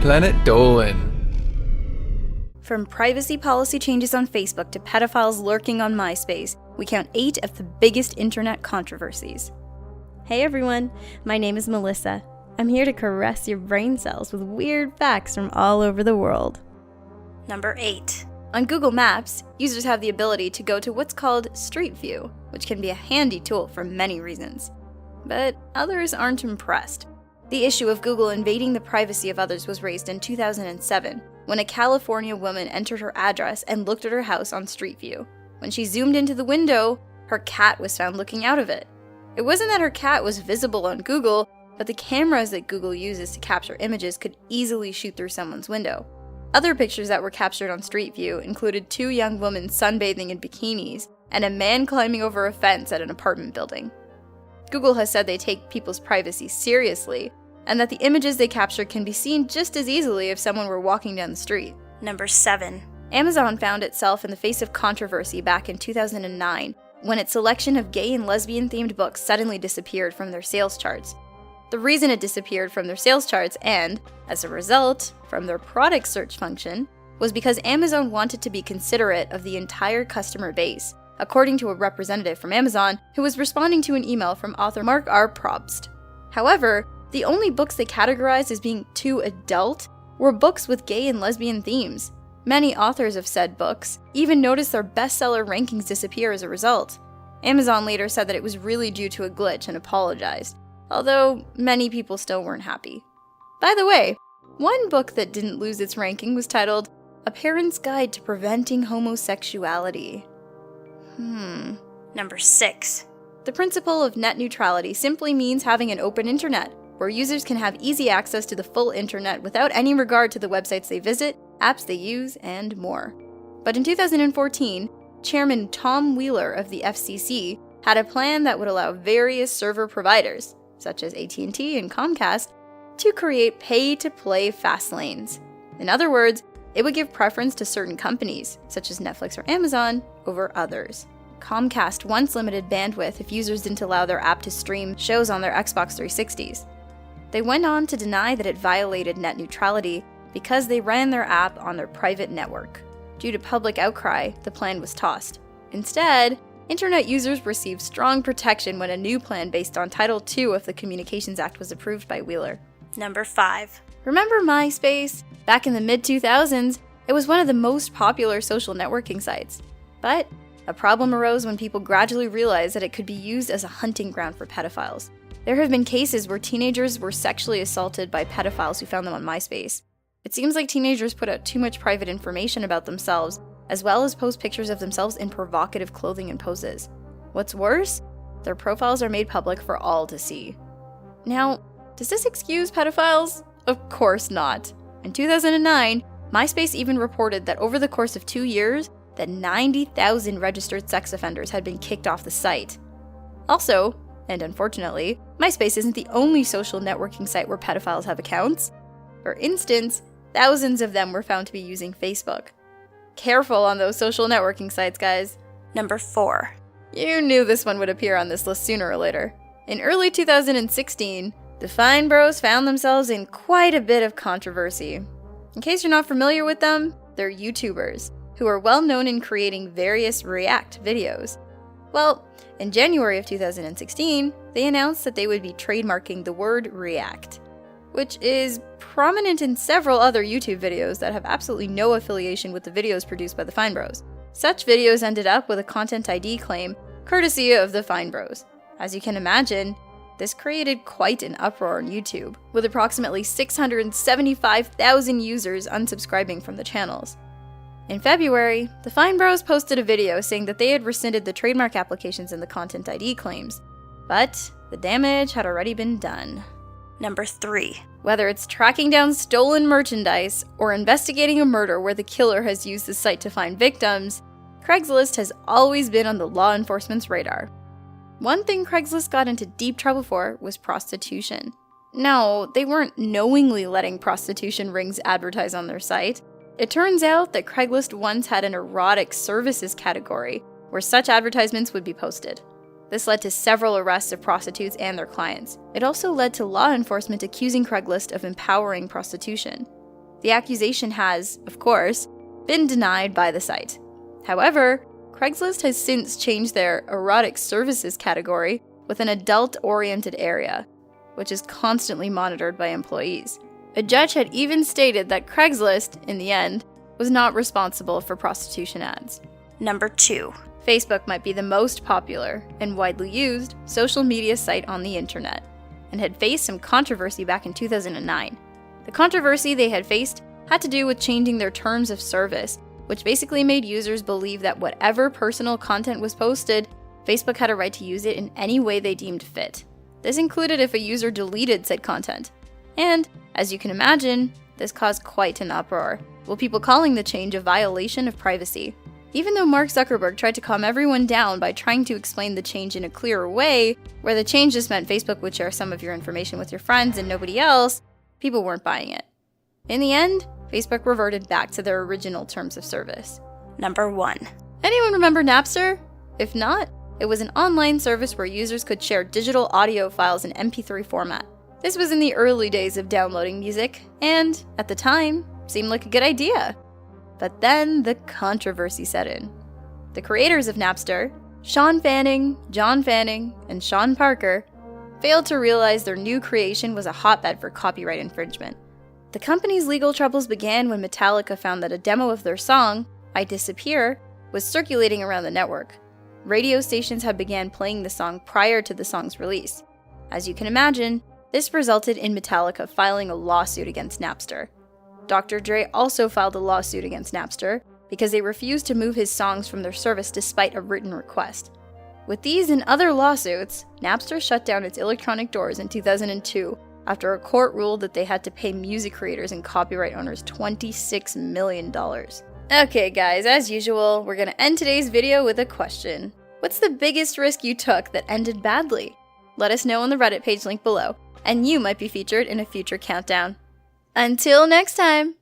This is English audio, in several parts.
Planet Dolan. From privacy policy changes on Facebook to pedophiles lurking on MySpace, we count 8 of the biggest internet controversies. Hey everyone, my name is Melissa. I'm here to caress your brain cells with weird facts from all over the world. Number 8. On Google Maps, users have the ability to go to what's called Street View, which can be a handy tool for many reasons. But others aren't impressed. The issue of Google invading the privacy of others was raised in 2007, when a California woman entered her address and looked at her house on Street View. When she zoomed into the window, her cat was found looking out of it. It wasn't that her cat was visible on Google, but the cameras that Google uses to capture images could easily shoot through someone's window. Other pictures that were captured on Street View included 2 young women sunbathing in bikinis and a man climbing over a fence at an apartment building. Google has said they take people's privacy seriously, and that the images they capture can be seen just as easily if someone were walking down the street. Number 7. Amazon found itself in the face of controversy back in 2009, when its selection of gay and lesbian-themed books suddenly disappeared from their sales charts. The reason it disappeared from their sales charts and, as a result, from their product search function, was because Amazon wanted to be considerate of the entire customer base, according to a representative from Amazon who was responding to an email from author Mark R. Probst. However, the only books they categorized as being too adult were books with gay and lesbian themes. Many authors of said books even noticed their bestseller rankings disappear as a result. Amazon later said that it was really due to a glitch and apologized, although many people still weren't happy. By the way, one book that didn't lose its ranking was titled A Parent's Guide to Preventing Homosexuality. Number 6. The principle of net neutrality simply means having an open internet, where users can have easy access to the full internet without any regard to the websites they visit, apps they use, and more. But in 2014, Chairman Tom Wheeler of the FCC had a plan that would allow various server providers, such as AT&T and Comcast, to create pay-to-play fast lanes. In other words, it would give preference to certain companies, such as Netflix or Amazon, over others. Comcast once limited bandwidth if users didn't allow their app to stream shows on their Xbox 360s. They went on to deny that it violated net neutrality because they ran their app on their private network. Due to public outcry, the plan was tossed. Instead, internet users received strong protection when a new plan based on Title II of the Communications Act was approved by Wheeler. Number 5. Remember MySpace? Back in the mid-2000s, it was one of the most popular social networking sites. But a problem arose when people gradually realized that it could be used as a hunting ground for pedophiles. There have been cases where teenagers were sexually assaulted by pedophiles who found them on MySpace. It seems like teenagers put out too much private information about themselves, as well as post pictures of themselves in provocative clothing and poses. What's worse, their profiles are made public for all to see. Now, does this excuse pedophiles? Of course not. In 2009, MySpace even reported that over the course of 2 years, that 90,000 registered sex offenders had been kicked off the site. Also, and unfortunately, MySpace isn't the only social networking site where pedophiles have accounts. For instance, thousands of them were found to be using Facebook. Careful on those social networking sites, guys. Number 4. You knew this one would appear on this list sooner or later. In early 2016, the Fine Bros found themselves in quite a bit of controversy. In case you're not familiar with them, they're YouTubers, who are well known in creating various React videos. Well, in January of 2016, they announced that they would be trademarking the word React, which is prominent in several other YouTube videos that have absolutely no affiliation with the videos produced by the Fine Bros. Such videos ended up with a Content ID claim, courtesy of the Fine Bros. As you can imagine, this created quite an uproar on YouTube, with approximately 675,000 users unsubscribing from the channels. In February, the Fine Bros posted a video saying that they had rescinded the trademark applications and the Content ID claims, but the damage had already been done. Number 3. Whether it's tracking down stolen merchandise or investigating a murder where the killer has used the site to find victims, Craigslist has always been on the law enforcement's radar. One thing Craigslist got into deep trouble for was prostitution. No, they weren't knowingly letting prostitution rings advertise on their site. It turns out that Craigslist once had an erotic services category where such advertisements would be posted. This led to several arrests of prostitutes and their clients. It also led to law enforcement accusing Craigslist of empowering prostitution. The accusation has, of course, been denied by the site. However, Craigslist has since changed their erotic services category with an adult-oriented area, which is constantly monitored by employees. A judge had even stated that Craigslist, in the end, was not responsible for prostitution ads. Number 2. Facebook might be the most popular and widely used social media site on the internet, and had faced some controversy back in 2009. The controversy they had faced had to do with changing their terms of service, which basically made users believe that whatever personal content was posted, Facebook had a right to use it in any way they deemed fit. This included if a user deleted said content. And, as you can imagine, this caused quite an uproar, with people calling the change a violation of privacy. Even though Mark Zuckerberg tried to calm everyone down by trying to explain the change in a clearer way, where the change just meant Facebook would share some of your information with your friends and nobody else, people weren't buying it. In the end, Facebook reverted back to their original terms of service. Number 1. Anyone remember Napster? If not, it was an online service where users could share digital audio files in MP3 format. This was in the early days of downloading music, and, at the time, seemed like a good idea. But then the controversy set in. The creators of Napster, Sean Fanning, John Fanning, and Sean Parker, failed to realize their new creation was a hotbed for copyright infringement. The company's legal troubles began when Metallica found that a demo of their song, I Disappear, was circulating around the network. Radio stations had began playing the song prior to the song's release. As you can imagine, this resulted in Metallica filing a lawsuit against Napster. Dr. Dre also filed a lawsuit against Napster because they refused to move his songs from their service despite a written request. With these and other lawsuits, Napster shut down its electronic doors in 2002 after a court ruled that they had to pay music creators and copyright owners $26 million. Okay guys, as usual, we're gonna end today's video with a question. What's the biggest risk you took that ended badly? Let us know on the Reddit page linked below, and you might be featured in a future countdown. Until next time!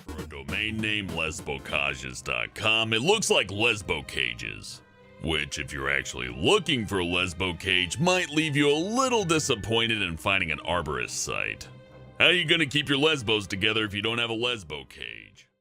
For a domain name lesbocages.com, it looks like lesbo cages. Which, if you're actually looking for a lesbo cage, might leave you a little disappointed in finding an arborist site. How are you gonna keep your lesbos together if you don't have a lesbo cage?